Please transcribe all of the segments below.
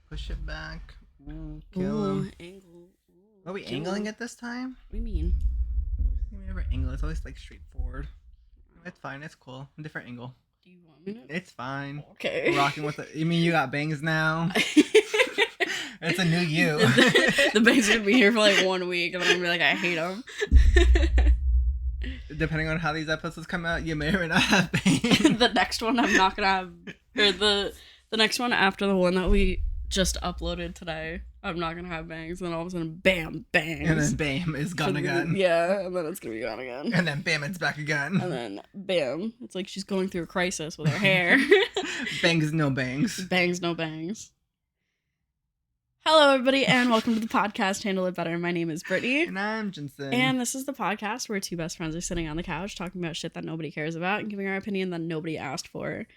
Push it back. Ooh, kill him. Angle. Are we Kill angling him. it this time? What do you mean? We never angle. It's always like straightforward. It's fine. It's cool. Different angle. Do you want me to? It's fine. Okay. Rocking with it. You mean you got bangs now? It's a new you. The bangs are gonna be here for like 1 week, and I'm gonna be like, I hate them. Depending on how these episodes come out, you may or may not have bangs. The next one I'm not gonna have, or the next one after the one that we just uploaded today, I'm not gonna have bangs. And then all of a sudden, bam, bangs. And then bam, it's gone again. Yeah, and then it's gonna be gone again. And then bam, it's back again. And then bam, it's like she's going through a crisis with her hair. Bangs, no bangs. Bangs, no bangs. Hello, everybody, and welcome to the podcast Handle It Better. My name is Brittany. And I'm Jensen. And this is the podcast where two best friends are sitting on the couch talking about shit that nobody cares about and giving our opinion that nobody asked for.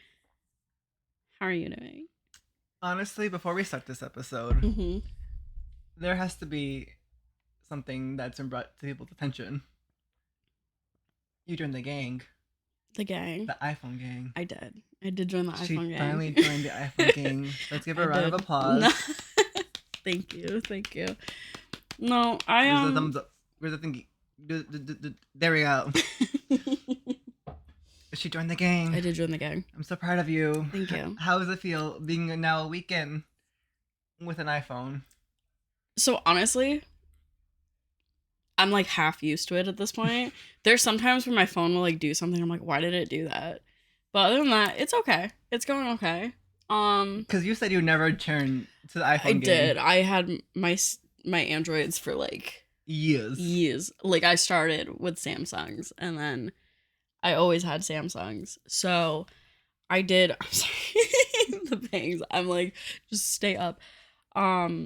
How are you doing? Honestly, before we start this episode, Mm-hmm. there has to be something that's been brought to people's attention. You joined the gang. The gang. The iPhone gang. I did join the She iPhone gang. finally joined the iPhone gang. Let's give her a round of applause. No. Thank you. No, Where's the thumbs up? Where's the thingy? There we go. She joined the gang. I did join the gang. I'm so proud of you. Thank you. How does it feel being now a weekend with an iPhone? So honestly, I'm like half used to it at this point. There's sometimes where my phone will like do something. I'm like, why did it do that? But other than that, it's okay. It's going okay. Because you said you never turned to the iPhone I game. did. I had my Androids for like years. Like I started with Samsungs, and then I always had Samsungs. So I did. I'm sorry, the bangs. I'm like, just stay up. I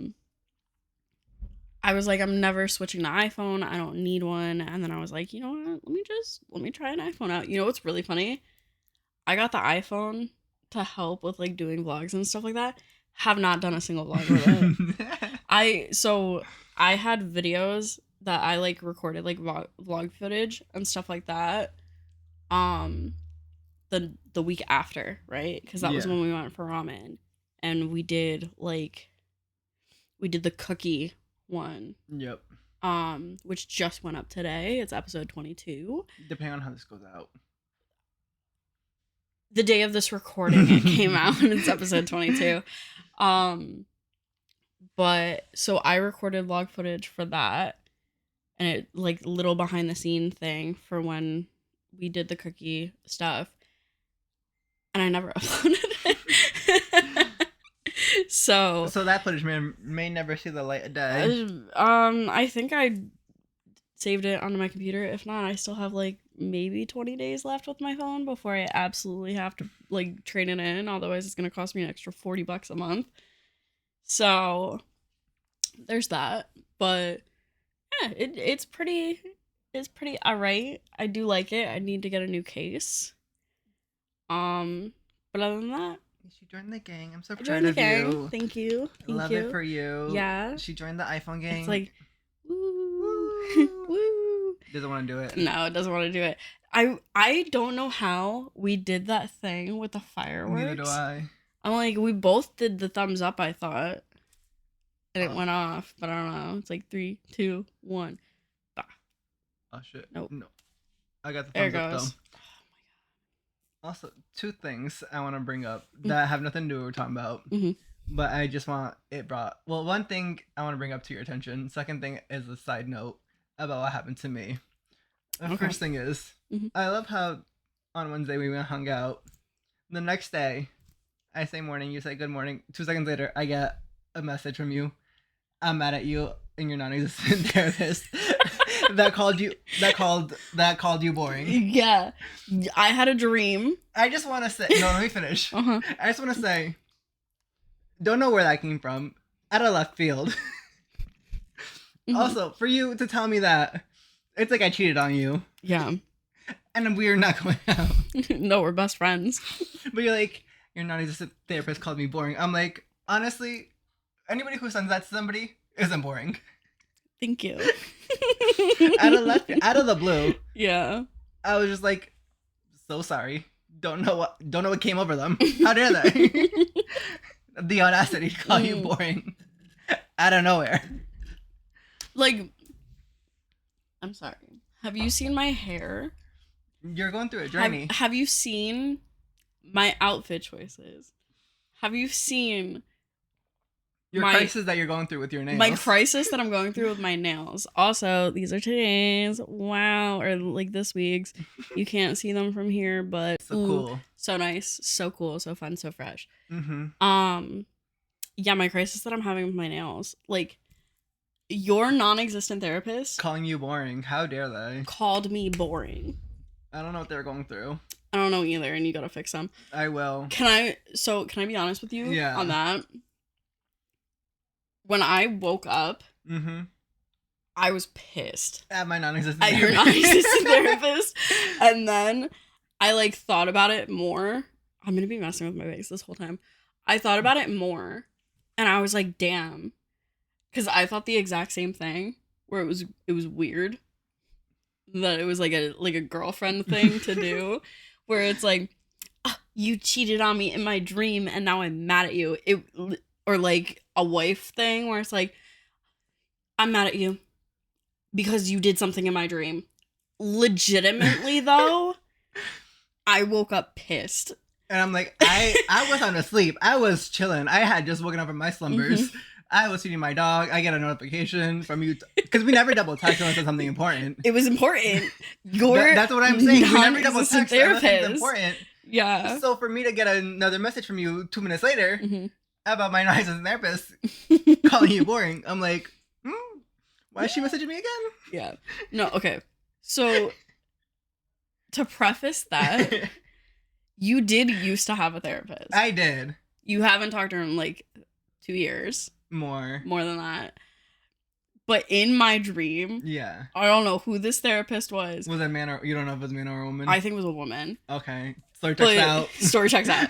was like, I'm never switching to iPhone. I don't need one. And then I was like, you know what? Let me try an iPhone out. You know what's really funny? I got the iPhone to help with like doing vlogs and stuff like that. Have not done a single vlog with it. I had videos that I like recorded like vlog footage and stuff like that. The week after, right? Because that was when we went for ramen, and we did the cookie one. Yep. Which just went up today. It's episode 22. Depending on how this goes out. The day of this recording, it came out, and it's episode 22. But so I recorded vlog footage for that, and it like little behind the scene thing for when we did the cookie stuff, and I never uploaded it. So that footage may never see the light of day. I think I saved it onto my computer. If not, I still have like maybe 20 days left with my phone before I absolutely have to like trade it in. Otherwise, it's gonna cost me an extra $40 a month. So there's that. But yeah, it's pretty alright. I do like it. I need to get a new case. But other than that, She joined the gang. I'm so I proud joined the of gang. you. Thank you. Love it for you. Yeah. She joined the iPhone gang. It's like woo. Woo. Doesn't want to do it. No, it doesn't want to do it. I don't know how we did that thing with the fireworks. Neither do I. I'm like, we both did the thumbs up, I thought. And it went off, but I don't know. It's like 3, 2, 1. Bah. Oh shit. Nope. No. I got the There it thumbs up goes. though. Also, two things I want to bring up that have nothing to do with what we're talking about. Mm-hmm. But I just want it brought. Well, one thing I want to bring up to your attention. Second thing is a side note about what happened to me. The Okay. first thing is, Mhm. I love how on Wednesday we went and hung out. The next day, I say morning, you say good morning. 2 seconds later, I get a message from you. I'm mad at you and your non-existent therapist that called you boring. Yeah. I had a dream. I just want to say, no, let me finish. Uh-huh. I just want to say, don't know where that came from. Out of left field. Mhm. Also, for you to tell me that, it's like I cheated on you. Yeah. And we're not going out. No, we're best friends. But you're like, your non-existent therapist called me boring. I'm like, honestly, anybody who sends that to somebody isn't boring. Thank you. Out of the blue, Yeah. I was just like, so sorry. Don't know what came over them. How dare they? The audacity to call you boring. Out of nowhere. Like, I'm sorry. Have you seen my hair? You're going through a journey. Have you seen my outfit choices? Have you seen your crisis that you're going through with your nails? My crisis that I'm going through with my nails. Also, these are today's. Wow. Or like this week's. You can't see them from here, but so cool. So nice. So cool. So fun. So fresh. Mm-hmm. Yeah, my crisis that I'm having with my nails. Like, your non-existent therapist calling you boring. How dare they? Called me boring. I don't know what they're going through. I don't know either, and you gotta fix them. I will. Can I be honest with you on that? When I woke up, I was pissed. At my non-existent therapist. At your non-existent therapist. And then I, like, thought about it more. I'm gonna be messing with my face this whole time. I thought about it more, and I was like, damn. Because I thought the exact same thing, where it was weird. That it was like a girlfriend thing to do. Where it's like, oh, you cheated on me in my dream, and now I'm mad at you. Or like a wife thing where it's like, I'm mad at you because you did something in my dream. Legitimately though, I woke up pissed. And I'm like, I wasn't asleep. I was chilling. I had just woken up from my slumbers. I was feeding my dog. I get a notification from you because we never double text unless it's something important. It was important. That's what I'm saying. We never double text unless it's important. Yeah. So for me to get another message from you 2 minutes later about my non-existent therapist calling you boring, I'm like, why is she messaging me again? Yeah. No, okay. So to preface that, you did used to have a therapist. I did. You haven't talked to her in like 2 years. More than that. But in my dream, yeah, I don't know who this therapist was. Was it a man or you don't know if it was a man or a woman? I think it was a woman. Okay, story checks out. Story checks out.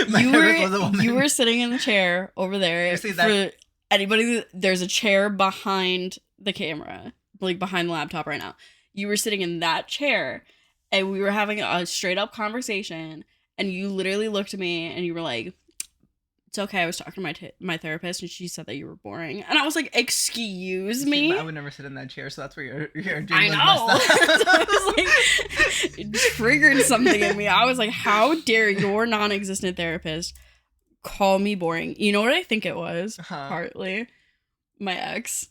You were sitting in the chair over there. For anybody, there's a chair behind the camera, like behind the laptop right now. You were sitting in that chair, and we were having a straight up conversation. And you literally looked at me, and you were like, "It's okay. I was talking to my therapist, and she said that you were boring." And I was like, "Excuse me." I would never sit in that chair, so that's where your dream I know. So I was like, it triggered something in me. I was like, "How dare your non-existent therapist call me boring?" You know what I think it was? Partly my ex.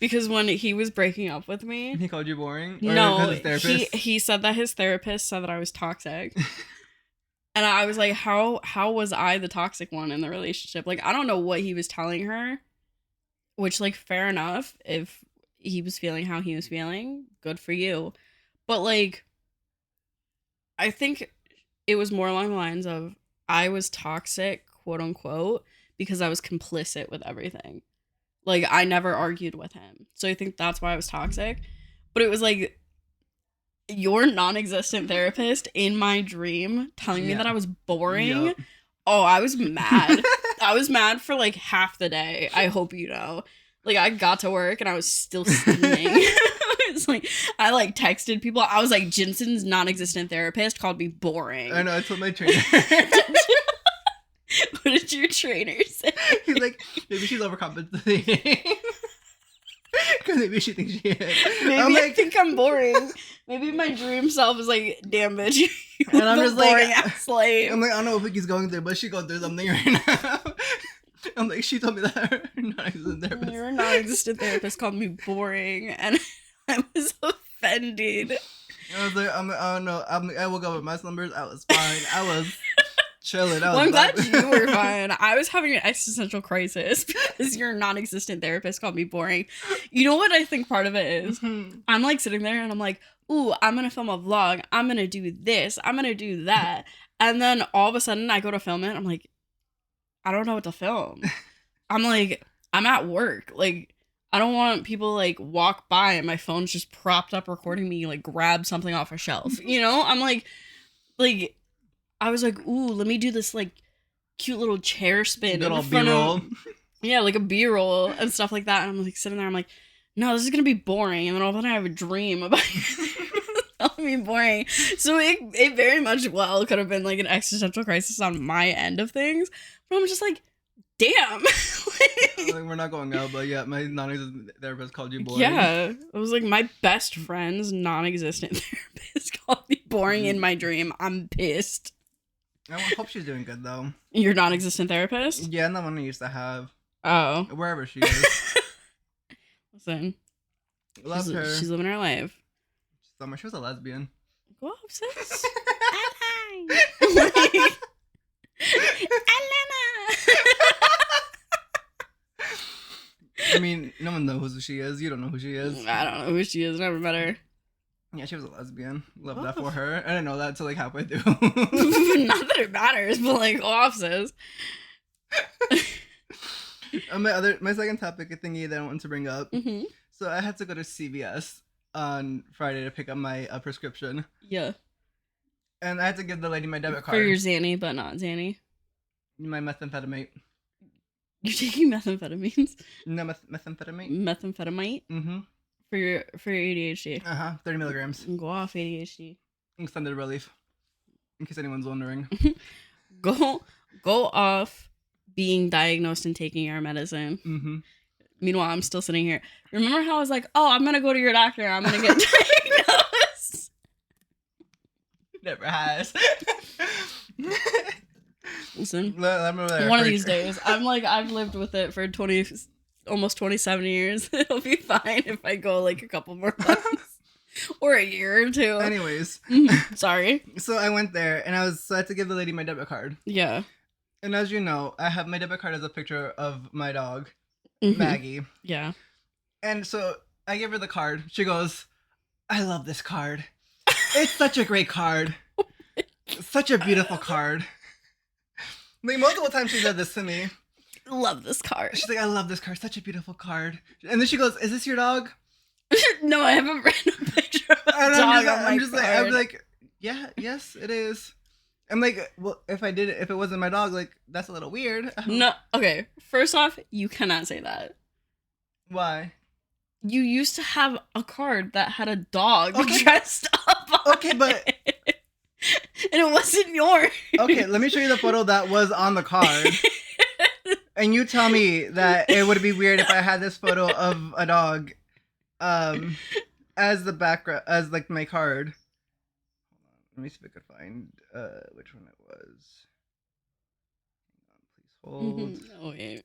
Because when he was breaking up with me, he called you boring. Or no, he said that his therapist said that I was toxic. And I was like, how was I the toxic one in the relationship? Like, I don't know what he was telling her, which, like, fair enough. If he was feeling how he was feeling, good for you. But, like, I think it was more along the lines of I was toxic, quote unquote, because I was complicit with everything. Like, I never argued with him. So I think that's why I was toxic. But it was like, your non-existent therapist in my dream telling me that I was boring. Yep. Oh, I was mad. I was mad for like half the day. I hope you know. Like, I got to work and I was still steaming. It's like, I like texted people. I was like, Jensen's non-existent therapist called me boring. I know, I told my trainer. What did your trainer say? He's like, maybe she's overcompensating. Because maybe she thinks she is. Maybe I think I'm boring. Maybe my dream self is like, damn bitch, you're and I'm just boring like, ass slave. I'm like, I don't know what Vicky's going through, but she's going through something right now. I'm like, she told me that her non-existent therapist. Your non-existent therapist called me boring, and I was offended. I was like, I don't know. I woke up with my slumbers. I was fine. I was chilling. Well, I'm glad you were fine. I was having an existential crisis because your non-existent therapist called me boring. You know what I think part of it is? Mm-hmm. I'm like sitting there and I'm like, ooh, I'm going to film a vlog. I'm going to do this. I'm going to do that. And then all of a sudden I go to film it. I'm like, I don't know what to film. I'm like, I'm at work. Like, I don't want people like walk by and my phone's just propped up recording me like grab something off a shelf. You know? I'm like, I was like, ooh, let me do this, like, cute little chair spin. Little B-roll. Yeah, like a B-roll and stuff like that. And I'm, like, sitting there. I'm like, no, this is going to be boring. And then all of a sudden I have a dream about telling me boring. So it very much well could have been like an existential crisis on my end of things. But I'm just like, damn. Like, we're not going out, but yeah, my non-existent therapist called you boring. Yeah. It was like my best friend's non-existent therapist called me boring in my dream. I'm pissed. I hope she's doing good, though. Your non-existent therapist? Yeah, the one I used to have. Oh. Wherever she is. Listen. Love her. She's living her life. Summer, she was a lesbian. Go up, sis. I mean, no one knows who she is. You don't know who she is. I don't know who she is. Never met her. Yeah, she was a lesbian. Love that for her. I didn't know that until like halfway through. Not that it matters, but like off sis. My second topic, a thingy that I wanted to bring up. Mm-hmm. So I had to go to CVS on Friday to pick up my prescription. Yeah. And I had to give the lady my debit card. For your Xanny, but not Xanny. My methamphetamine. You're taking methamphetamines? No, methamphetamine. Methamphetamine? Mm-hmm. For your ADHD. 30 milligrams. Go off ADHD. Extended relief. In case anyone's wondering. Go off being diagnosed and taking your medicine. Mm-hmm. Meanwhile, I'm still sitting here. Remember how I was like, oh, I'm going to go to your doctor. I'm going to get diagnosed. Never has. Listen, one of these days, I'm like, I've lived with it for almost 27 years. It'll be fine if I go like a couple more months or a year or two. Anyways. Sorry. So I went there and I had to give the lady my debit card. Yeah. And as you know, I have my debit card as a picture of my dog, Mm-hmm. Maggie. Yeah. And so I give her the card. She goes, I love this card. It's such a great card. Such a beautiful card. Like, multiple times she said this to me. Love this card. She's like, I love this card. Such a beautiful card. And then she goes, is this your dog? No, I have a random picture of a dog on my card. I'm like, yeah, yes, it is. I'm like, well, if it wasn't my dog, like, that's a little weird. No, okay. First off, you cannot say that. Why? You used to have a card that had a dog dressed up on but... it. And it wasn't yours. Okay, let me show you the photo that was on the card. And you tell me that it would be weird if I had this photo of a dog as the background, as like my card. Let me see if I could find which one it was. Hang on, please hold. Oh, wait.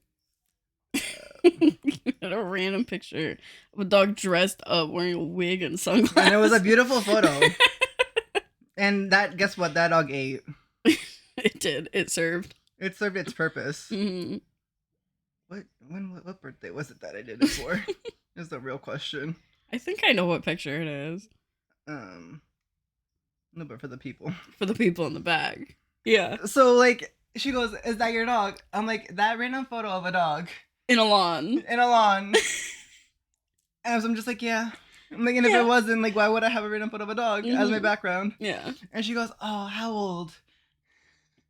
Had a random picture of a dog dressed up wearing a wig and sunglasses. And it was a beautiful photo. And guess what? That dog ate. It did. It served. It served its purpose. Mm-hmm. What birthday was it that I did it for? Is the real question. I think I know what picture it is. No, but for the people. For the people in the bag. Yeah. So, like, she goes, is that your dog? I'm like, that random photo of a dog. In a lawn. And I'm just like, yeah. I'm like, and if it wasn't, like, why would I have a random photo of a dog as my background? Yeah. And she goes, oh, how old?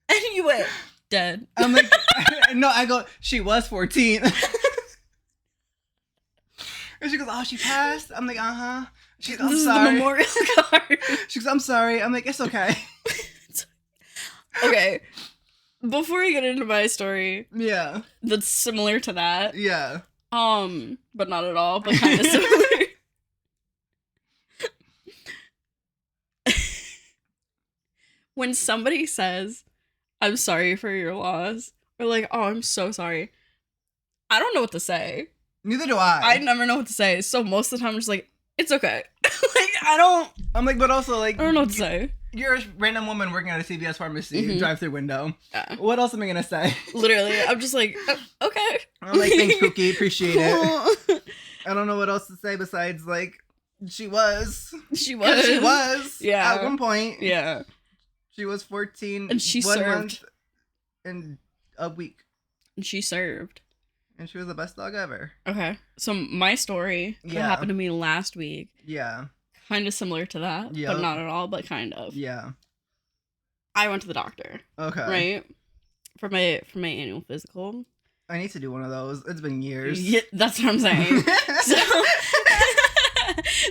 And you went, dead. I'm like, no, I go, she was 14. And she goes, oh, she passed? I'm like, uh-huh. She goes, I'm sorry. This is the memorial card. She goes, I'm sorry. I'm like, it's okay. Okay. Before we get into my story. Yeah. That's similar to that. Yeah. But not at all, but kind of similar. When somebody says, I'm sorry for your loss, or like, oh, I'm so sorry, I don't know what to say. Neither do I. I never know what to say. So most of the time, I'm just like, it's okay. I'm like, but also, like, I don't know what to say. You're a random woman working at a CVS pharmacy, Mm-hmm. drive-through window. Yeah. What else am I gonna say? Literally, I'm just like, okay. I'm like, thanks, Cookie, appreciate it. I don't know what else to say besides, like, she was. Yeah. At one point. Yeah. She was 14. And she 1 served. month and a week. And she served. And she was the best dog ever. Okay. So my story that happened to me last week. Yeah. Kind of similar to that, but not at all, but kind of. Yeah. I went to the doctor. Okay. Right? For my annual physical. I need to do one of those. It's been years. Yeah, that's what I'm saying.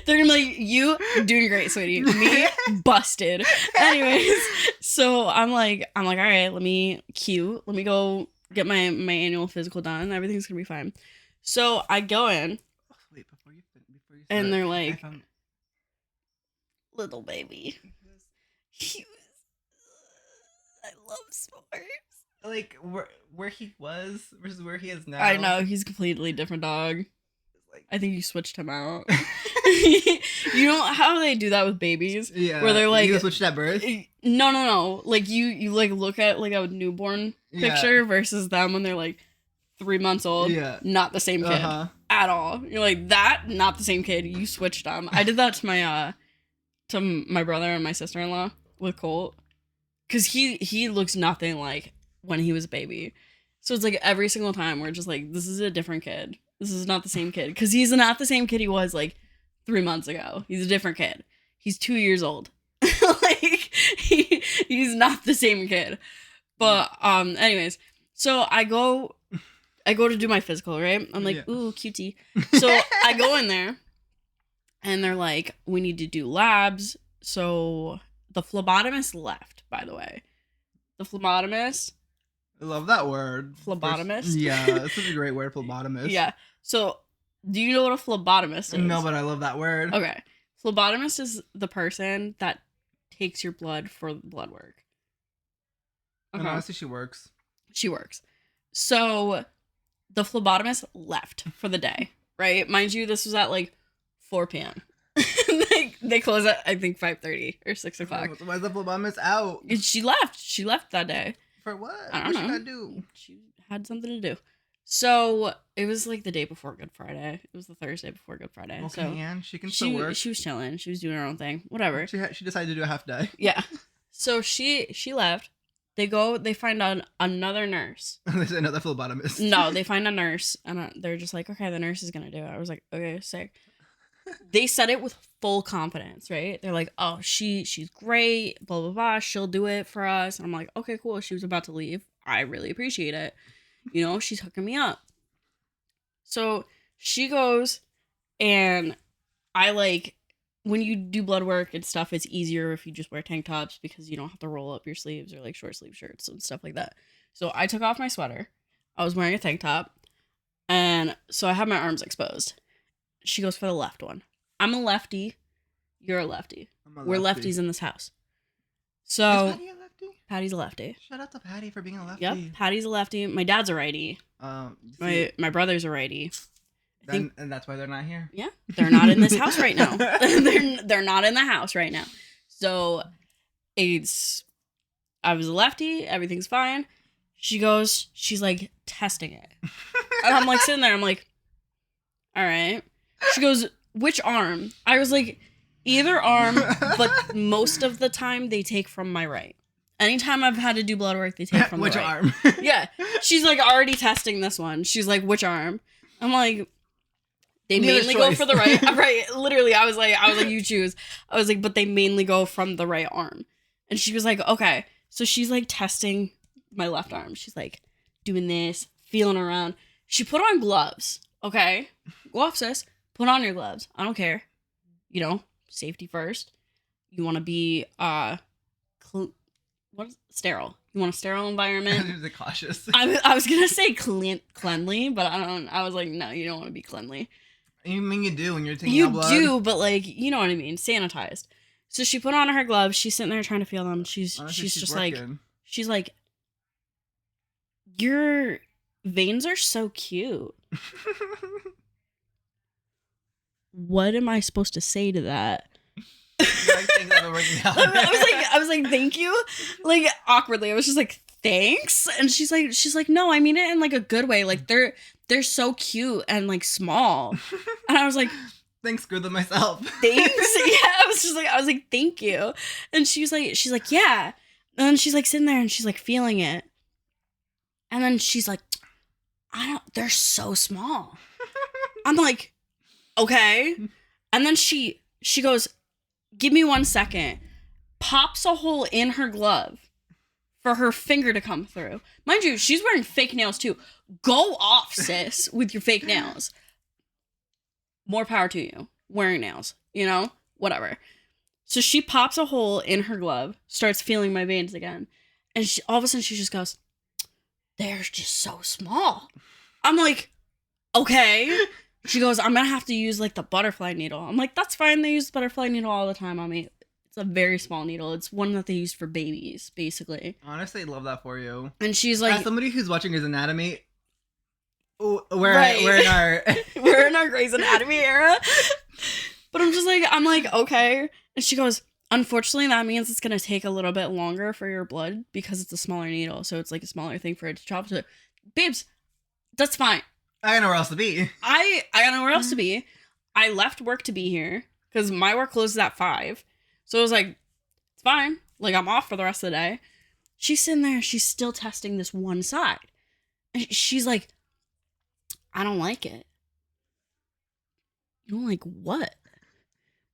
They're gonna be like, you doing great, sweetie. Me busted. Anyways, so I'm like, all right, let me go get my annual physical done. Everything's gonna be fine. So I go in. Wait, before you start, and they're like, little baby. I love sports. Like where he was versus where he is now. I know, he's a completely different dog. Like, I think you switched him out. You know how they do that with babies? Yeah. Where they're like, you switched at birth? No. Like you like look at like a newborn picture versus them when they're like 3 months old. Yeah. Not the same kid at all. You're like, that, not the same kid. You switched them. I did that to my brother and my sister-in-law with Colt. Cause he looks nothing like when he was a baby. So it's like every single time we're just like, this is a different kid. This is not the same kid. Cause he's not the same kid he was like 3 months ago. He's a different kid. He's 2 years old. Like he's not the same kid. But anyways, so I go to do my physical, right? I'm like, ooh, cutie. So I go in there and they're like, we need to do labs. So the phlebotomist left, by the way. The phlebotomist. I love that word. Phlebotomist? Yeah, this is a great word, phlebotomist. Yeah. So, do you know what a phlebotomist is? No, but I love that word. Okay. Phlebotomist is the person that takes your blood for blood work. And honestly, she works. She works. So, the phlebotomist left for the day, right? Mind you, this was at like 4 p.m. They close at, I think, 5:30 or 6 o'clock. Why is the phlebotomist out? She left. She left that day. For what? I don't know. What she gotta do? She had something to do. So it was like the day before Good Friday. It was the Thursday before Good Friday. Okay, so and she can still work. She was chilling. She was doing her own thing. Whatever. She decided to do a half day. Yeah. So she left. They find another nurse. There's another phlebotomist. No, they find a nurse, and they're just like, okay, the nurse is gonna do it. I was like, okay, sick. They said it with full confidence, right? They're like, oh, she's great, blah, blah, blah. She'll do it for us. And I'm like, okay, cool. She was about to leave. I really appreciate it. You know, she's hooking me up. So she goes, and I like, when you do blood work and stuff, it's easier if you just wear tank tops because you don't have to roll up your sleeves or like short sleeve shirts and stuff like that. So I took off my sweater. I was wearing a tank top. And so I have my arms exposed. She goes for the left one. I'm a lefty. You're a lefty. We're lefties in this house. So is Patty a lefty? Patty's a lefty. Shout out to Patty for being a lefty. Yep, Patty's a lefty. My dad's a righty. My brother's a righty. And that's why they're not here. Yeah, they're not in this house right now. they're not in the house right now. So I was a lefty. Everything's fine. She's like testing it, and I'm like sitting there. I'm like, all right. She goes, which arm? I was like, either arm, but most of the time they take from my right. Anytime I've had to do blood work, they take from which the right. arm? Yeah. She's like already testing this one. She's like, which arm? I'm like, they mainly go for the right. Right. Literally, I was like, you choose. I was like, but they mainly go from the right arm. And she was like, okay. So she's like testing my left arm. She's like doing this, feeling around. She put on gloves. Okay. Go off, sis. Put on your gloves. I don't care. You know, safety first. You want to be sterile. You want a sterile environment. You're cautious. I was gonna say cleanly, but I was like, no, you don't want to be cleanly. You mean you do when you're taking out blood? You do, but like, you know what I mean, sanitized. So she put on her gloves. She's sitting there trying to feel them. She's just working. Like, she's like, your veins are so cute. What am I supposed to say to that? I was like, thank you. Like awkwardly. I was just like, thanks. And she's like, no, I mean it in like a good way. Like they're so cute and like small. And I was like, thanks, good to myself. Thanks. Yeah. I was like, thank you. And she's like, yeah. And then she's like sitting there and she's like feeling it. And then she's like, they're so small. I'm like, okay. And then she goes, give me 1 second. Pops a hole in her glove for her finger to come through. Mind you, she's wearing fake nails too. Go off, sis, with your fake nails. More power to you. wearing nails, you know, whatever. So she pops a hole in her glove, starts feeling my veins again. And all of a sudden she just goes, they're just so small. I'm like, okay. She goes, I'm going to have to use like the butterfly needle. I'm like, that's fine. They use the butterfly needle all the time on me. It's a very small needle. It's one that they use for babies, basically. Honestly, love that for you. And she's like, as somebody who's watching Grey's Anatomy, we're in our Grey's Anatomy era. But I'm like, okay. And she goes, unfortunately, that means it's going to take a little bit longer for your blood because it's a smaller needle. So it's like a smaller thing for it to travel to. Babes, that's fine. I got nowhere else to be. I got nowhere else to be. I left work to be here because my work closes at 5. So I was like, it's fine. Like, I'm off for the rest of the day. She's sitting there. She's still testing this one side. And she's like, I don't like it. You don't like what?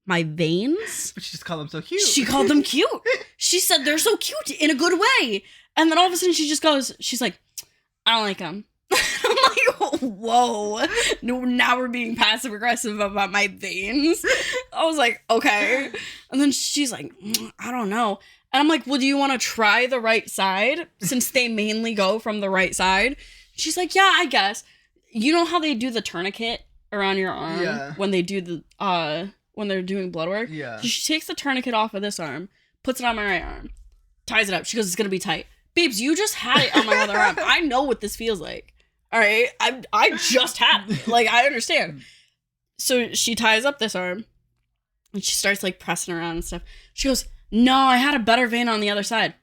My veins? But she just called them so cute. She called them cute. She said they're so cute in a good way. And then all of a sudden she just goes, she's like, I don't like them. I'm like, whoa. No, now we're being passive aggressive about my veins. I was like, okay. And then she's like, I don't know. And I'm like, well, do you want to try the right side since they mainly go from the right side? She's like, yeah, I guess. You know how they do the tourniquet around your arm when they do the when they're doing blood work? Yeah. So she takes the tourniquet off of this arm, puts it on my right arm, ties it up. She goes, it's gonna be tight. Babes, you just had it on my other arm. I know what this feels like. All right, I just had it. Like, I understand. So she ties up this arm, and she starts like pressing around and stuff. She goes, no, I had a better vein on the other side.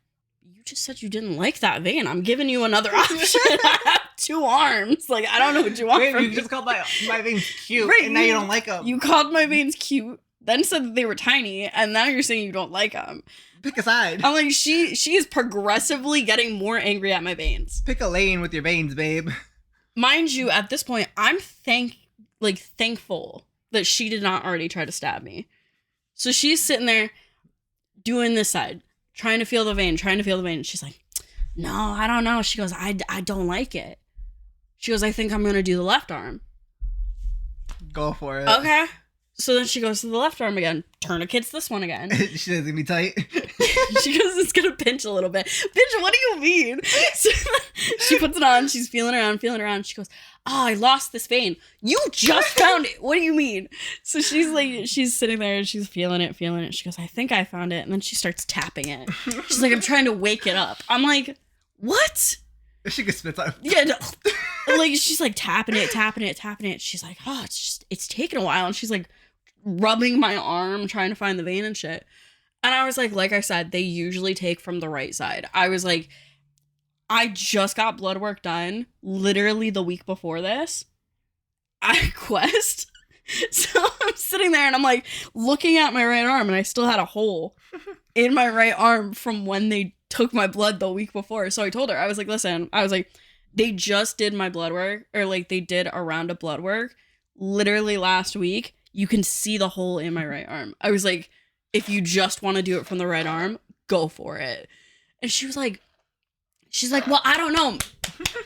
You just said you didn't like that vein. I'm giving you another option. I have 2 arms. Like, I don't know what you want from me. You just called my veins cute, right, and now you don't like them. You called my veins cute, then said that they were tiny, and now you're saying you don't like them. Pick a side. I'm like, she is progressively getting more angry at my veins. Pick a lane with your veins, babe. Mind you, at this point, I'm thankful that she did not already try to stab me. So she's sitting there doing this side, trying to feel the vein. She's like, no, I don't know. She goes, I don't like it. She goes, I think I'm going to do the left arm. Go for it. Okay. So then she goes to the left arm again. Tourniquet's this one again. She says it's gonna be tight. She goes, it's gonna pinch a little bit. Bitch, what do you mean? So she puts it on. She's feeling around. She goes, oh, I lost this vein. You just found it. What do you mean? So she's sitting there and she's feeling it. She goes, I think I found it. And then she starts tapping it. She's like, I'm trying to wake it up. I'm like, what? She could spit on. Yeah, no. Like, she's like tapping it. She's like, oh, it's taking a while. And she's like rubbing my arm, trying to find the vein and shit. And I was like I said, they usually take from the right side. I was like, I just got blood work done literally the week before this. I quest. So I'm sitting there and I'm like looking at my right arm and I still had a hole in my right arm from when they took my blood the week before. So I told her, I was like, listen, they just did my blood work, or like they did a round of blood work literally last week. You can see the hole in my right arm. I was like, if you just want to do it from the right arm, go for it. And she's like, well, I don't know.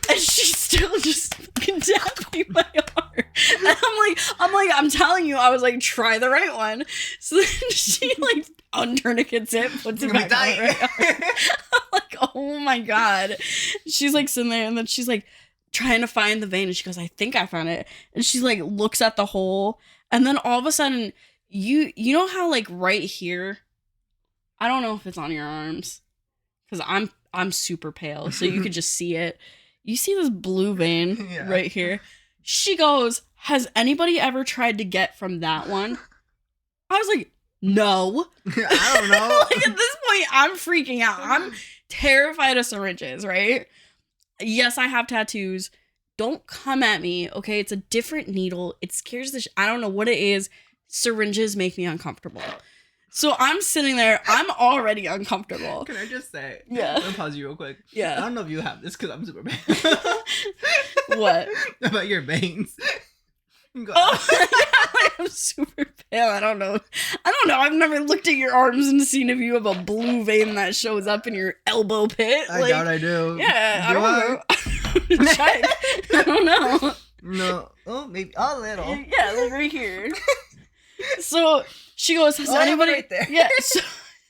And she's still just fucking tapping my arm. And I'm telling you, I was like, try the right one. So then she like untourniquets it, puts it back on my right arm. I'm like, oh my God. She's like sitting there and then she's like trying to find the vein and she goes, I think I found it. And she like looks at the hole and then all of a sudden you know how like right here, I don't know if it's on your arms because I'm super pale, so you could just see it. You see this blue vein right here. She goes, has anybody ever tried to get from that one? I was like, no. I don't know. Like at this point, I'm freaking out. I'm terrified of syringes, right? Yes, I have tattoos. Don't come at me, okay? It's a different needle. It scares the I don't know what it is. Syringes make me uncomfortable. So I'm sitting there. I'm already uncomfortable. Can I just say? Yeah. I'm gonna pause you real quick. Yeah. I don't know if you have this because I'm super bad. What? About your veins. Oh, yeah, I'm super pale. I don't know. I've never looked at your arms and seen if you have a blue vein that shows up in your elbow pit. I doubt I do. Yeah, I don't know. Check. I don't know. No. Oh, maybe a little. Yeah, like right here. So she goes, has anybody right there? Yeah.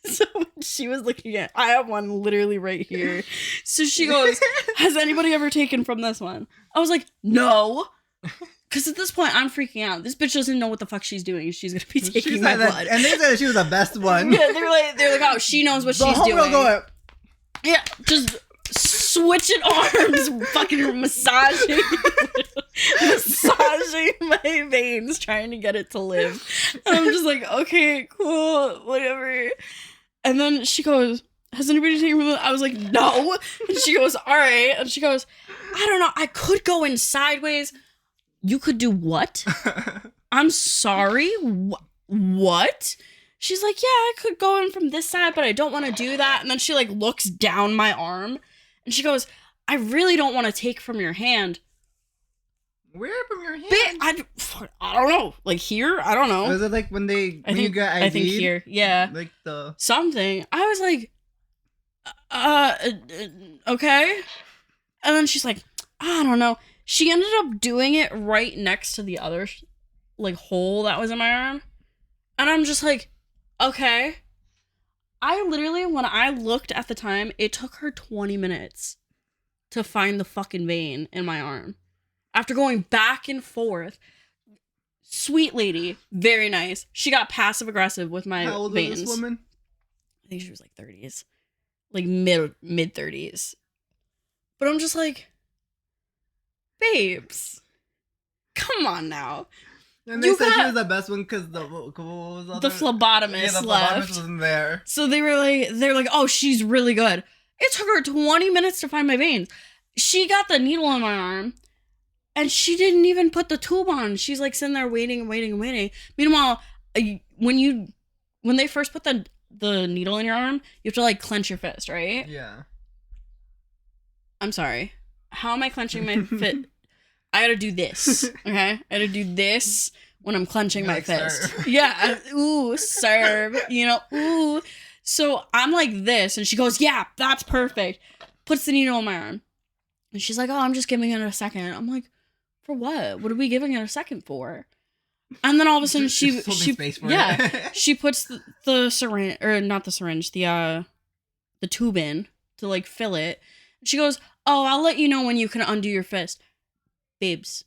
So she was looking at, I have one literally right here. So she goes, has anybody ever taken from this one? I was like, no. Because at this point, I'm freaking out. This bitch doesn't know what the fuck she's doing. She's going to be taking my blood. And they said that she was the best one. Yeah, they're like, oh, she knows what she's doing. Yeah, just switching arms, fucking massaging my veins, trying to get it to live. And I'm just like, okay, cool, whatever. And then she goes, has anybody taken from I was like, no. And she goes, all right. And she goes, I don't know, I could go in sideways. You could do what? I'm sorry? What? She's like, yeah, I could go in from this side, but I don't want to do that. And then she like looks down my arm and she goes, I really don't want to take from your hand. Where from your hand? I don't know. Like here? I don't know. Was it like when you got IV'd? I think here. Yeah. Like the... Something. I was like, okay. And then she's like, I don't know. She ended up doing it right next to the other like hole that was in my arm. And I'm just like, okay. I literally, when I looked at the time, it took her 20 minutes to find the fucking vein in my arm. After going back and forth. Sweet lady. Very nice. She got passive aggressive with my veins. How old was this woman? I think she was like 30s. Like mid 30s. But I'm just like, babes, come on now. And they said she was the best one because the phlebotomist left. Wasn't there. So they're like, oh, she's really good. It took her 20 minutes to find my veins. She got the needle in my arm, and she didn't even put the tube on. She's like sitting there waiting. Meanwhile, when they first put the needle in your arm, you have to like clench your fist, right? Yeah. I'm sorry. How am I clenching my fist? I gotta do this, okay? I gotta do this when I'm clenching my fist. Serve. Yeah, ooh, serve, ooh. So I'm like this, and she goes, yeah, that's perfect. Puts the needle in my arm. And she's like, oh, I'm just giving it a second. I'm like, for what? What are we giving it a second for? And then all of a sudden she puts the syringe, or not the syringe, the tube in to like fill it. She goes, oh, I'll let you know when you can undo your fist. Babes,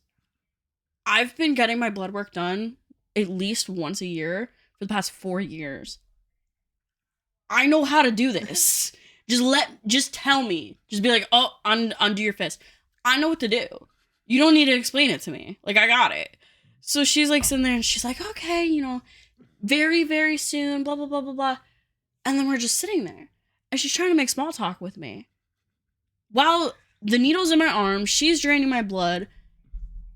I've been getting my blood work done at least once a year for the past 4 years. I know how to do this. Just tell me. Just be like, oh, undo your fist. I know what to do. You don't need to explain it to me. Like, I got it. So she's like sitting there and she's like, okay, very, very soon, blah, blah, blah, blah, blah. And then we're just sitting there. And she's trying to make small talk with me. While the needle's in my arm, she's draining my blood.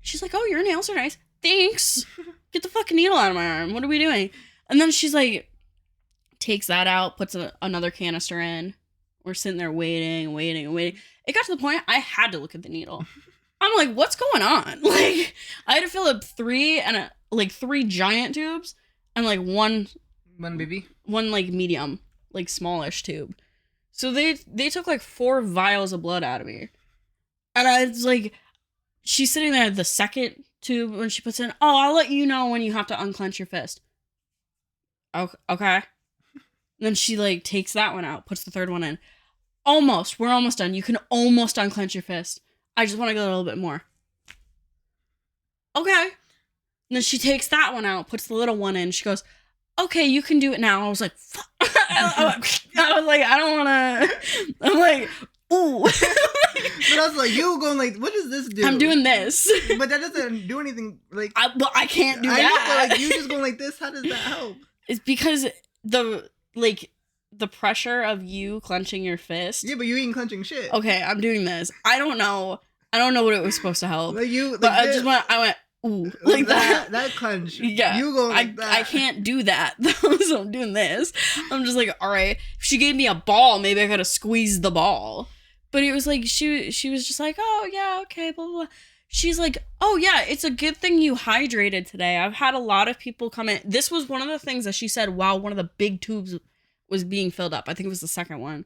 She's like, oh, your nails are nice. Thanks. Get the fucking needle out of my arm. What are we doing? And then she's like, takes that out, puts another canister in. We're sitting there waiting. It got to the point I had to look at the needle. I'm like, what's going on? Like, I had to fill up 3 giant tubes and like one baby, one like medium, like smallish tube. So they took like 4 vials of blood out of me. And I was like, she's sitting there, the second tube, when she puts in, oh, I'll let you know when you have to unclench your fist. Okay. Then she like takes that one out, puts the third one in. We're almost done. You can almost unclench your fist. I just want to go a little bit more. Okay. And then she takes that one out, puts the little one in. She goes, okay, you can do it now. I was like, fuck. I was like, I don't want to. I'm like, ooh. But I was like, you going like, what does this do? I'm doing this. But that doesn't do anything. Like, I can't do that. Know, but like, you just going like this. How does that help? It's because the pressure of you clenching your fist. Yeah, but you ain't clenching shit. Okay, I'm doing this. I don't know what it was supposed to help. Like you, like but I went, ooh, like that. That clench. Yeah. You go like that. I can't do that. So I'm doing this. I'm just like, all right. If she gave me a ball, maybe I could have squeezed the ball. But it was like, she was just like, oh, yeah, okay, blah, blah, blah. She's like, oh, yeah, it's a good thing you hydrated today. I've had a lot of people come in. This was one of the things that she said while one of the big tubes was being filled up. I think it was the second one.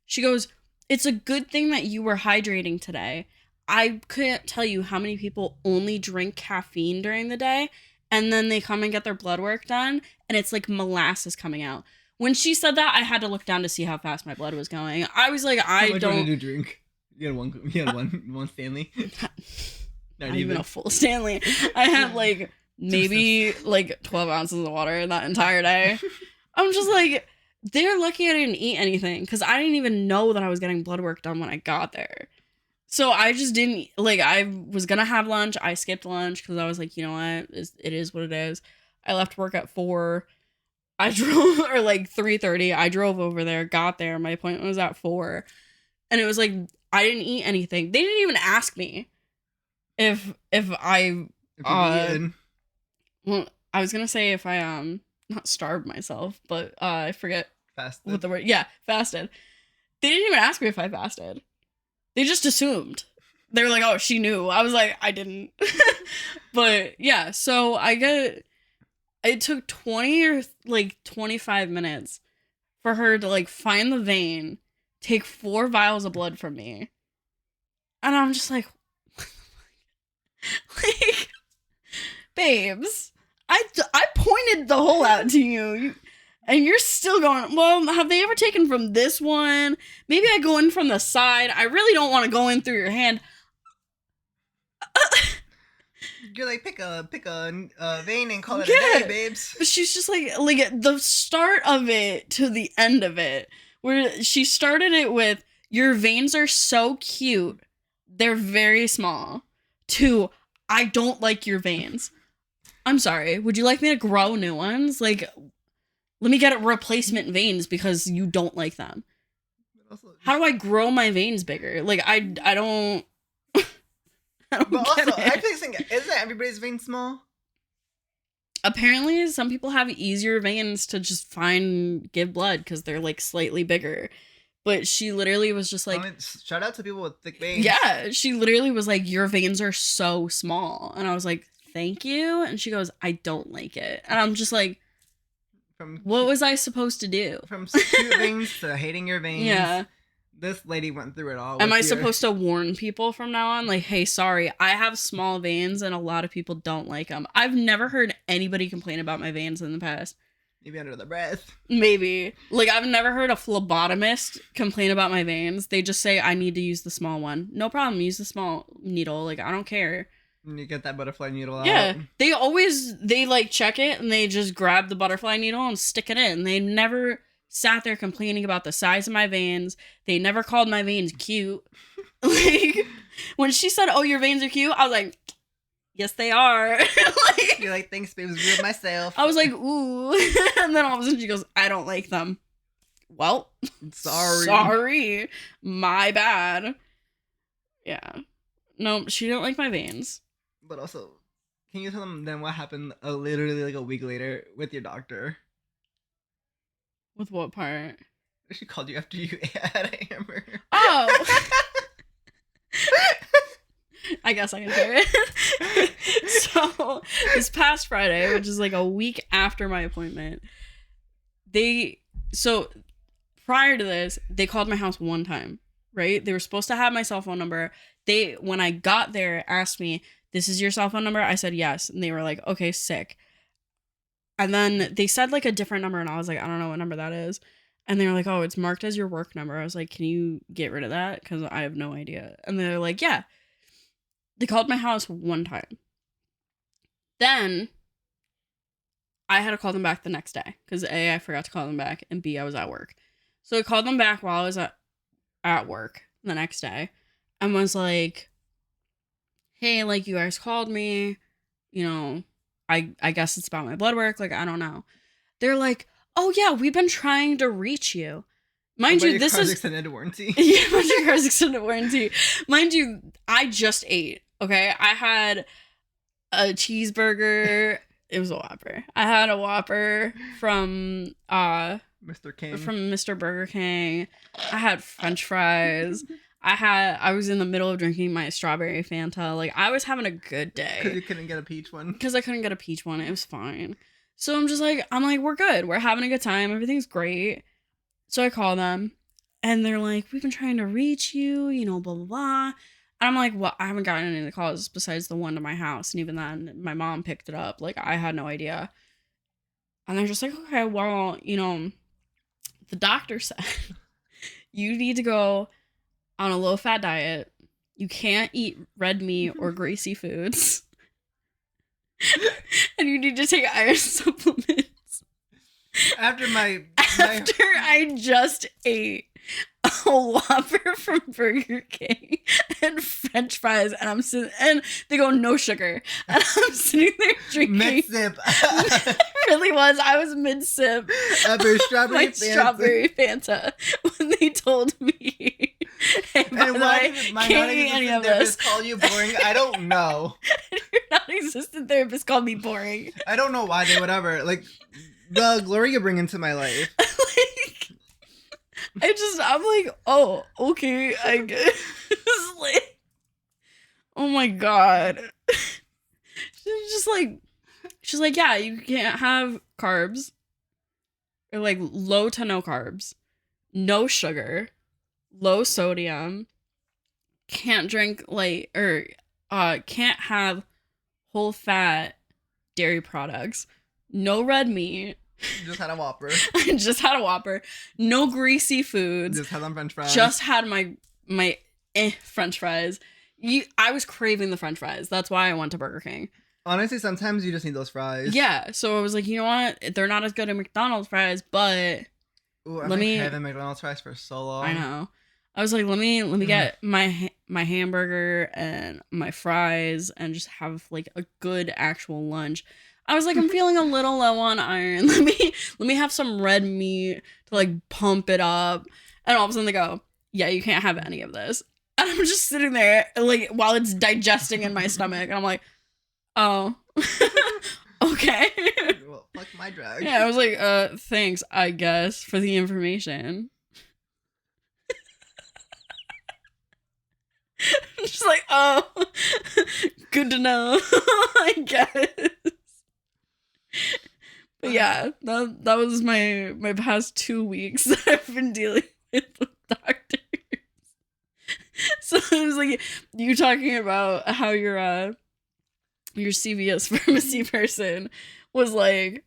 She goes, it's a good thing that you were hydrating today. I couldn't tell you how many people only drink caffeine during the day and then they come and get their blood work done, and it's like molasses coming out. When she said that, I had to look down to see how fast my blood was going. I was like, How much did you drink? You had one Stanley. Not even a full Stanley. I had like maybe like 12 ounces of water that entire day. I'm just like, they're lucky I didn't eat anything because I didn't even know that I was getting blood work done when I got there. So I just didn't, like, I was going to have lunch. I skipped lunch because I was like, you know what? It is what it is. I left work at 4. I drove, or like 3:30. I drove over there, got there. My appointment was at 4. And it was like, I didn't eat anything. They didn't even ask me if I, well, I was going to say if I, not starved myself, but I forget fasted. What the word. Yeah, fasted. They didn't even ask me if I fasted. They just assumed. They were like, "Oh, she knew." I was like, "I didn't." But yeah, so it took 20 or like 25 minutes for her to like find the vein, take 4 vials of blood from me, and I'm just like, like, babes. I pointed the hole out to you, and you're still going, well, have they ever taken from this one? Maybe I go in from the side. I really don't want to go in through your hand. You're like, pick a vein and call it a day, babes. But she's just like the start of it to the end of it, where she started it with, your veins are so cute. They're very small. To, I don't like your veins. I'm sorry. Would you like me to grow new ones? Like, let me get replacement veins because you don't like them. How do I grow my veins bigger? Like, I don't. But also, I think, isn't everybody's vein small? Apparently, some people have easier veins to just give blood because they're like slightly bigger. But she literally was just like, shout out to people with thick veins. Yeah, she literally was like, your veins are so small. And I was like, thank you. And she goes, I don't like it. And I'm just like, what was I supposed to do? From cute veins to hating your veins. Yeah. This lady went through it all. Am I supposed to warn people from now on? Like, hey, sorry, I have small veins and a lot of people don't like them. I've never heard anybody complain about my veins in the past. Maybe under the breath. Maybe. Like, I've never heard a phlebotomist complain about my veins. They just say, I need to use the small one. No problem, use the small needle. Like, I don't care. And you get that butterfly needle out. Yeah. They like check it and they just grab the butterfly needle and stick it in. They never sat there complaining about the size of my veins. They never called my veins cute. Like, when she said, oh, your veins are cute, I was like, yes, they are. Like, you're like, thanks, babe. It was real myself. I was like, ooh. And then all of a sudden she goes, I don't like them. Well, sorry. My bad. Yeah. No, she didn't like my veins. But also, can you tell them then what happened literally like a week later with your doctor? With what part? She called you after you had a hamburger. Oh! I guess I can share it. So, this past Friday, which is like a week after my appointment, prior to this, they called my house one time, right? They were supposed to have my cell phone number. When I got there, asked me, this is your cell phone number? I said yes. And they were like, okay, sick. And then they said like a different number and I was like, I don't know what number that is. And they were like, oh, it's marked as your work number. I was like, can you get rid of that? Because I have no idea. And they're like, yeah. They called my house one time. Then I had to call them back the next day. Because A, I forgot to call them back. And B, I was at work. So I called them back while I was at work the next day. And was like, hey, like, you guys called me. You know, I guess it's about my blood work. Like, I don't know. They're like, oh, yeah, we've been trying to reach you. Mind you, this is extended warranty. Yeah, but your car's extended warranty. Mind you, I just ate. Okay, I had a cheeseburger. It was a Whopper. I had a Whopper from Mr. King. From Mr. Burger King. I had French fries. I was in the middle of drinking my strawberry Fanta. Like, I was having a good day. Because you couldn't get a peach one. Because I couldn't get a peach one. It was fine. So I'm like, we're good. We're having a good time. Everything's great. So I call them. And they're like, we've been trying to reach you, you know, blah, blah, blah. And I'm like, well, I haven't gotten any of the calls besides the one to my house. And even then, my mom picked it up. Like, I had no idea. And they're just like, okay, well, the doctor said you need to go on a low-fat diet. You can't eat red meat or greasy foods. And you need to take iron supplements. After I just ate a Whopper from Burger King and French fries, and I'm sitting, and they go no sugar, and I'm sitting there drinking. Mid sip. It really was. I was mid sip. After strawberry Fanta. Strawberry Fanta when they told me. Hey, and why did my non-existent therapist call you boring? I don't know. Your non-existent therapist called me boring. I don't know why they would ever like the glory you bring into my life. I'm like, oh, okay, I guess. Like, oh my god. She's like, yeah, you can't have carbs. Or like low to no carbs. No sugar. Low sodium. Can't drink can't have whole fat dairy products. No red meat. Just had a Whopper. I just had a Whopper. No greasy foods. Just had some French fries. Just had my French fries. I was craving the French fries. That's why I went to Burger King. Honestly, sometimes you just need those fries. Yeah. So I was like, you know what? They're not as good as McDonald's fries, but I've been having McDonald's fries for so long. I know. I was like, let me get my hamburger and my fries and just have like a good actual lunch. I was like, I'm feeling a little low on iron. Let me have some red meat to like pump it up. And all of a sudden they go, yeah, you can't have any of this. And I'm just sitting there like while it's digesting in my stomach. And I'm like, oh, okay. Well, fuck my drug. Yeah, I was like, thanks, I guess, for the information. Just like, oh, good to know, I guess. But yeah, that was my past 2 weeks that I've been dealing with doctors. So it was like you talking about how your CVS pharmacy person was like,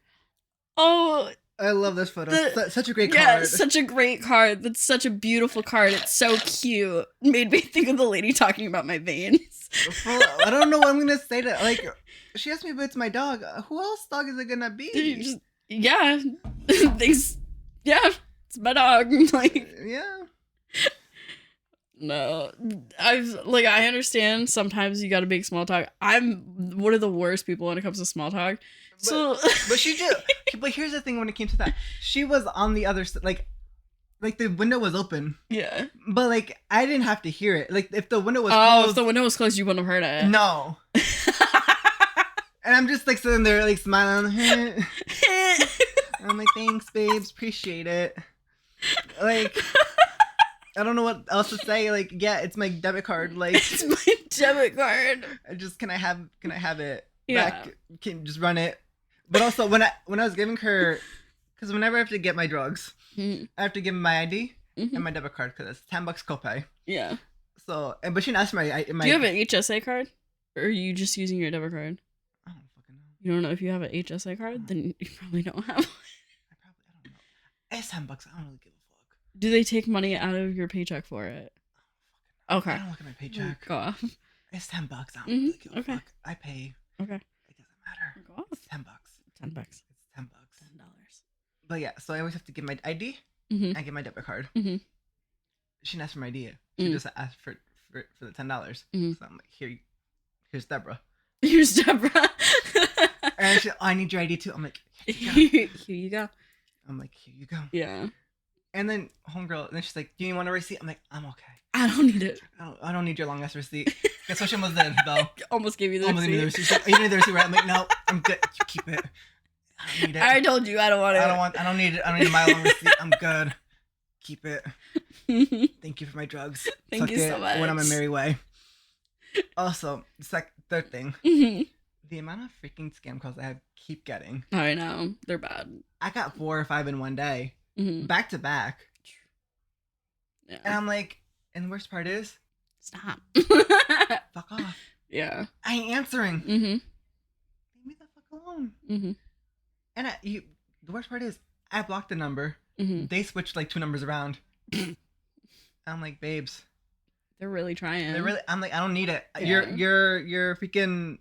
oh, I love this photo. Such a great card. Yeah, such a great card. That's such a beautiful card. It's so cute. Made me think of the lady talking about my veins. Well, I don't know what I'm gonna say to like. She asked me if it's my dog. Who else dog is it gonna be? Yeah, yeah, it's my dog. Like, yeah. No, I understand sometimes you gotta make small talk. I'm one of the worst people when it comes to small talk. But she did. But here's the thing: when it came to that, she was on the other side. Like the window was open. Yeah. But like I didn't have to hear it. Like if the window was closed, if the window was closed, you wouldn't have heard it. No. And I'm just like sitting there like smiling. I'm like, thanks, babes, appreciate it. Like. I don't know what else to say. Like, yeah, it's my debit card. Like, it's my debit card. Can I have it yeah. back? Can you just run it? But also, when I was giving her, because whenever I have to get my drugs, I have to give my ID and my debit card because it's $10 copay. Yeah. So, but she didn't ask my. Do you have an HSA card, or are you just using your debit card? I don't fucking know. You don't know if you have an HSA card? Then you probably don't have one. I don't know. It's $10. I don't really give a fuck. Do they take money out of your paycheck for it? Okay. I don't look at my paycheck. Go off. It's $10. I don't really give a fuck. I pay. Okay. It doesn't matter. Go off. It's $10. $10. It's $10. $10. But yeah, so I always have to give my ID and get my debit card. Mm-hmm. She didn't ask for my ID. She just asked for the $10. Mm-hmm. So I'm like, here's Deborah. Here's Deborah. And she's like, oh, I need your ID too. I'm like, here you go. I'm like, here you go. Yeah. And then homegirl, and then she's like, do you want a receipt? I'm like, I'm okay. I don't need it. I don't need your long ass receipt. Guess what she almost did though? Almost gave you the receipt. Gave me the receipt. You need the receipt, right? I'm like, no, I'm good. You keep it. I don't need it. I told you I don't want it. I don't need it. I don't need my long receipt. I'm good. Keep it. Thank you for my drugs. Thank you so much. When I'm a merry way. Also, third thing. Mm-hmm. The amount of freaking scam calls I keep getting. I know. They're bad. I got 4 or 5 in one day. Back to back. Yeah. And I'm like, and the worst part is, Stop. Fuck off. Yeah. I ain't answering. Mm-hmm. Leave me the fuck alone. Mm-hmm. And the worst part is, I blocked the number. Mm-hmm. They switched like 2 numbers around. I'm like, babes. They're really trying. I'm like, I don't need it. Yeah. Your freaking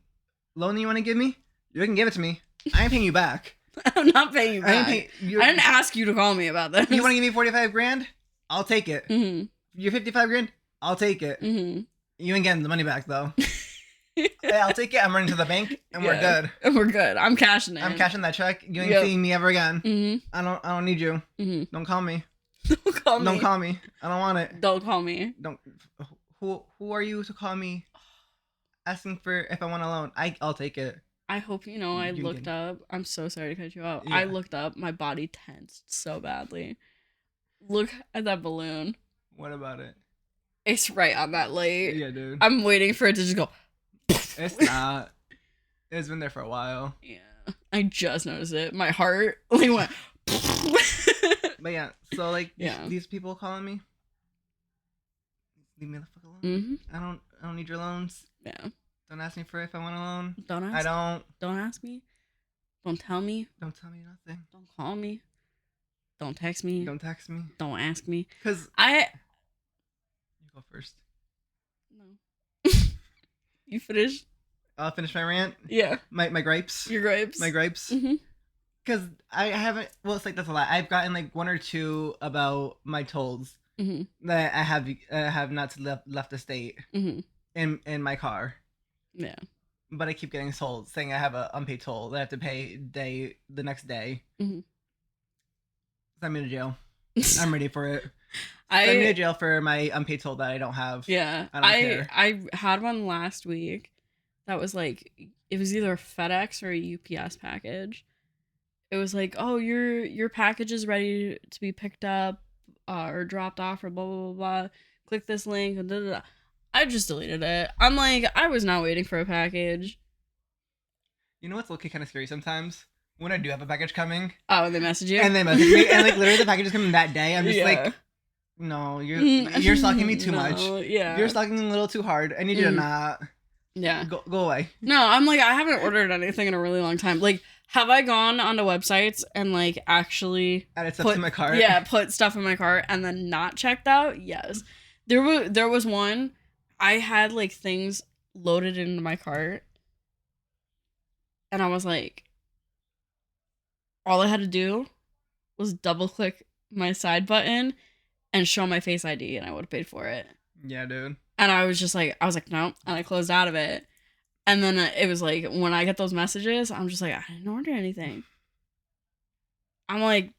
loan that you want to give me? You can give it to me. I ain't paying you back. I'm not paying you back. I didn't ask you to call me about this. You want to give me 45 grand? I'll take it. Mm-hmm. You're 55 grand? I'll take it. Mm-hmm. You ain't getting the money back though. Hey, I'll take it. I'm running to the bank and we're good. And we're good. I'm cashing it. I'm cashing that check. You ain't seeing me ever again. Mm-hmm. I don't need you. Mm-hmm. Don't call me. Don't call me. Don't call me. I don't want it. Don't call me. Don't. Who are you to call me? Asking for if I want a loan. I'll take it. I hope you know. I looked up. I'm so sorry to cut you off. Yeah. I looked up. My body tensed so badly. Look at that balloon. What about it? It's right on that light. Yeah, dude. I'm waiting for it to just go. It's not. It's been there for a while. Yeah, I just noticed it. My heart like went. But yeah, so like Yeah. these people calling me. Leave me the fuck alone. Mm-hmm. I don't need your loans. Yeah. Don't ask me for if I want a loan. Don't ask. Don't ask me. Don't tell me. Don't tell me nothing. Don't call me. Don't text me. Don't text me. Don't ask me. Cause You go first. No. You finished? I'll finish my rant. Yeah. My gripes. Your gripes. My gripes. Mm-hmm. Cause I haven't. Well, it's like that's a lot. I've gotten like 1 or 2 about my tolls that I have not left the state in my car. Yeah. But I keep getting told saying I have an unpaid toll that I have to pay the next day. Send me to jail. I'm ready for it. Send me to jail for my unpaid toll that I don't have. Yeah. I don't care. I had one last week that was like, it was either a FedEx or a UPS package. It was like, oh, your package is ready to be picked up or dropped off or blah, blah, blah, blah. Click this link. And da, da, da. I just deleted it. I'm like, I was not waiting for a package. You know what's looking kind of scary sometimes? When I do have a package coming. Oh, and they message you? And they message me. And like literally the package is coming that day. I'm just like, no, you're stalking me too much. Yeah. You're stalking a little too hard. I need you to not. Yeah. Go away. No, I'm like, I haven't ordered anything in a really long time. Like, have I gone onto websites and like actually added stuff to my cart? Yeah, put stuff in my cart and then not checked out? Yes. There was one, I had like things loaded into my cart and I was like, all I had to do was double click my side button and show my Face ID and I would have paid for it. Yeah, dude. And I was like, no, and I closed out of it. And then it was like, when I get those messages, I'm just like, I didn't order anything. I'm like,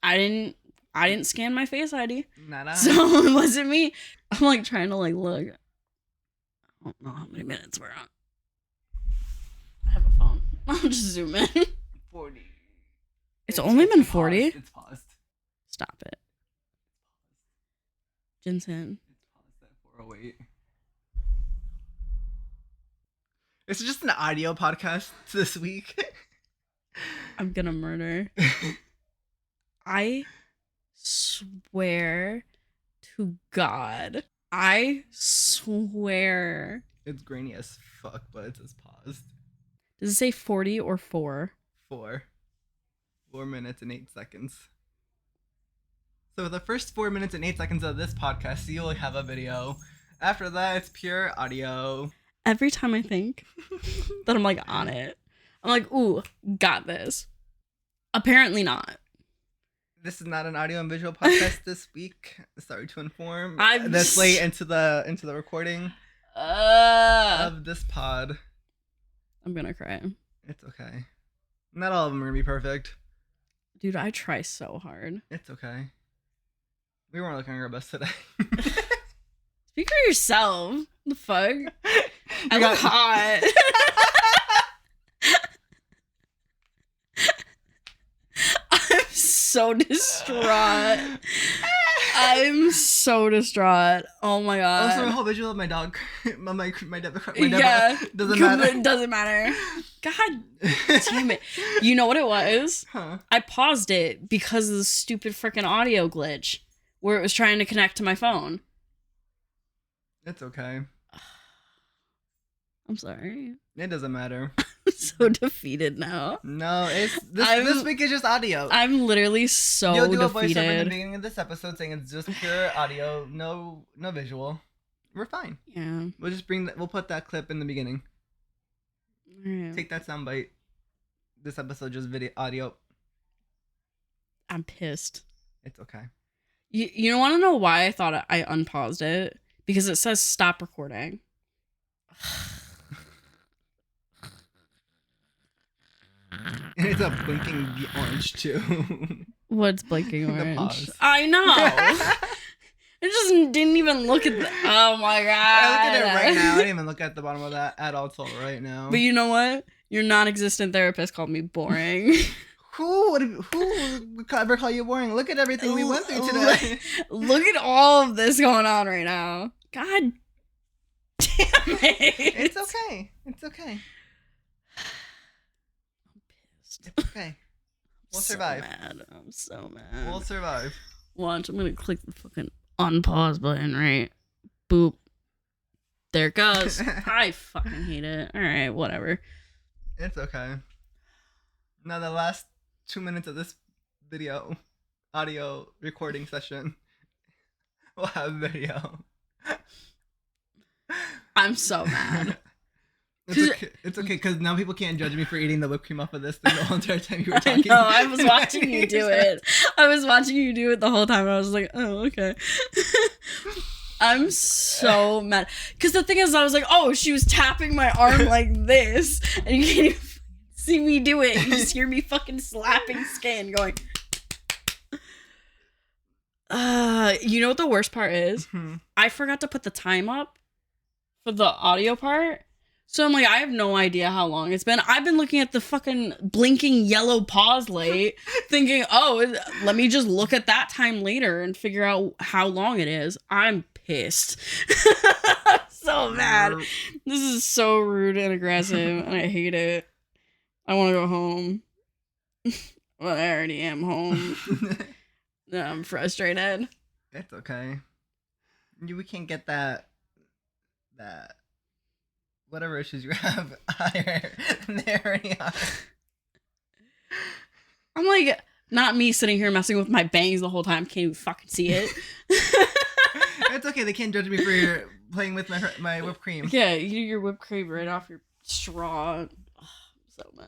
I didn't scan my Face ID. Not So it wasn't me. I'm like trying to like look. I don't know how many minutes we're on. I have a phone. I'll just zoom in. 40. It's only been 40? It's paused. Stop it. Jensen. It's paused at 408. It's just an audio podcast this week. I'm gonna murder. I swear to God. I swear. It's grainy as fuck, but it says paused. Does it say 40 or 4? 4 minutes and 8 seconds. So the first 4 minutes and 8 seconds of this podcast, you'll have a video. After that, it's pure audio. Every time I think that I'm like on it, I'm like, ooh, got this. Apparently not. This is not an audio and visual podcast this week. Sorry to inform. This late into the recording of this pod. I'm gonna cry. It's okay. Not all of them are gonna be perfect. Dude, I try so hard. It's okay. We weren't looking at our best today. Speak for yourself. The fuck? I look hot. I'm so distraught. I'm so distraught. Oh my god. Also, my whole visual of my dog, my debit card, yeah, doesn't matter. It doesn't matter. God damn it. You know what it was? Huh. I paused it because of the stupid freaking audio glitch where it was trying to connect to my phone. It's okay. I'm sorry. It doesn't matter. I'm so defeated now. No, it's this week is just audio. I'm literally so You'll do defeated. a voiceover in the beginning of this episode saying it's just pure audio, no visual. We're fine. Yeah. We'll just we'll put that clip in the beginning. Right. Take that soundbite. This episode just video audio. I'm pissed. It's okay. You want to know why I thought I unpaused it? Because it says stop recording. And it's a blinking orange too. What's blinking orange? Pause. I know. I just didn't even look at the. Oh my god! I look at it right now. I didn't even look at the bottom of that at all till right now. But you know what? Your non-existent therapist called me boring. Who would ever call you boring? Look at everything we went through today. Look at all of this going on right now. God damn it! It's okay. It's okay. It's okay. We'll survive. I'm so mad. We'll survive. Watch, I'm gonna click the fucking unpause button, right? Boop. There it goes. I fucking hate it. Alright, whatever. It's okay. Now the last 2 minutes of this video, audio recording session, we'll have video. I'm so mad. It's okay, because now people can't judge me for eating the whipped cream off of this thing the whole entire time you were talking. I know, I was watching you do it. I was watching you do it the whole time, and I was like, oh, okay. I'm so mad. Because the thing is, I was like, oh, she was tapping my arm like this, and you can't even see me do it. You just hear me fucking slapping skin going. You know what the worst part is? Mm-hmm. I forgot to put the time up for the audio part. So I'm like, I have no idea how long it's been. I've been looking at the fucking blinking yellow pause light, thinking, oh, let me just look at that time later and figure out how long it is. I'm pissed. I'm so mad. This is so rude and aggressive, and I hate it. I want to go home. Well, I already am home. No, I'm frustrated. It's okay. We can't get that whatever issues you have higher than they already are. I'm like, not me sitting here messing with my bangs the whole time. Can't even fucking see it. It's okay. They can't judge me for playing with my whipped cream. Yeah, you do your whipped cream right off your straw. Oh, I'm so mad.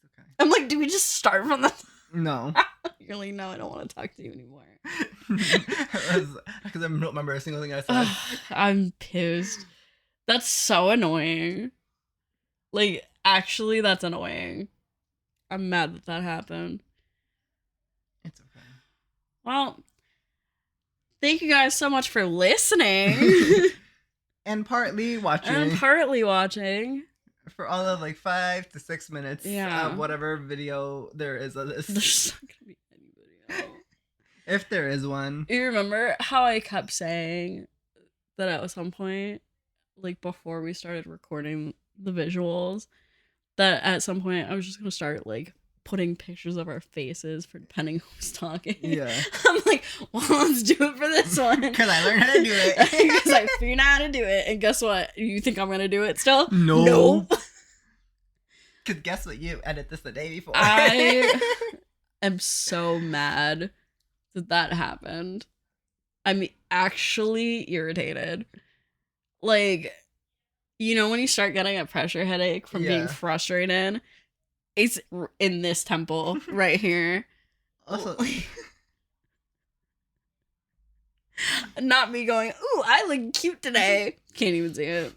It's okay. I'm like, do we just start from the... No. You're like, no, I don't want to talk to you anymore. Because I don't remember a single thing I said. I'm pissed. That's so annoying. Like, actually, that's annoying. I'm mad that happened. It's okay. Well, thank you guys so much for listening. And partly watching. For all of like 5 to 6 minutes of whatever video there is of this. There's not gonna be any video. If there is one. You remember how I kept saying that at some point, like before we started recording the visuals, that at some point I was just gonna start like putting pictures of our faces for depending who's talking. Yeah. I'm like, well, let's do it for this one. Because I learned how to do it. Because I figured out how to do it. And guess what? You think I'm gonna do it still? No. Nope. Because guess what? You edit this the day before. I am so mad that happened. I'm actually irritated. Like, you know when you start getting a pressure headache from being frustrated? It's in this temple right here. Also, not me going, ooh, I look cute today. Can't even see it.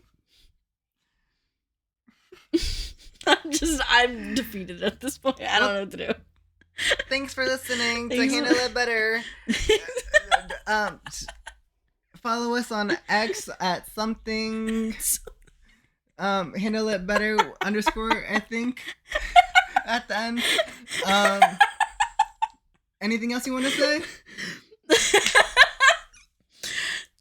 I'm defeated at this point. I don't know what to do. Thanks for listening to Handle It Better. Follow us on X at something. Handle It Better _ I think. At the end. Anything else you want to say?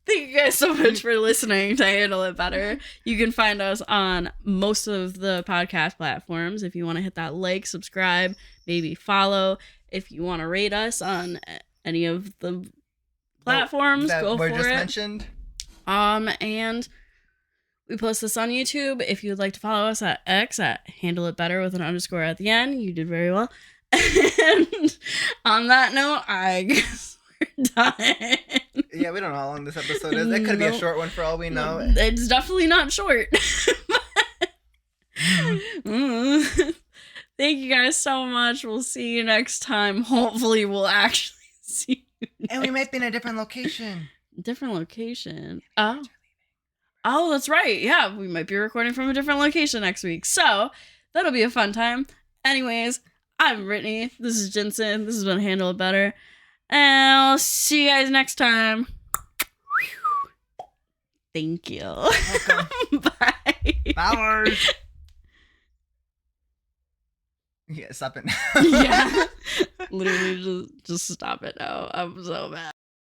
Thank you guys so much for listening to Handle It Better. You can find us on most of the podcast platforms. If you want to hit that like, subscribe, maybe follow. If you want to rate us on any of the platforms, go for it. Mentioned. And we post this on YouTube. If you would like to follow us at X at Handle It Better with an underscore at the end, you did very well. And on that note, I guess we're done. Yeah, we don't know how long this episode is. It could be a short one for all we know. It's definitely not short. Thank you guys so much. We'll see you next time. Hopefully we'll actually see you next. And we might be in a different location. Different location. Oh, that's right. Yeah, we might be recording from a different location next week. So that'll be a fun time. Anyways, I'm Brittany. This is Jensen. This has been Handle It Better. And I'll see you guys next time. Thank you. Bye. Flowers. Yeah, stop it now. Yeah. Literally just stop it now. I'm so mad.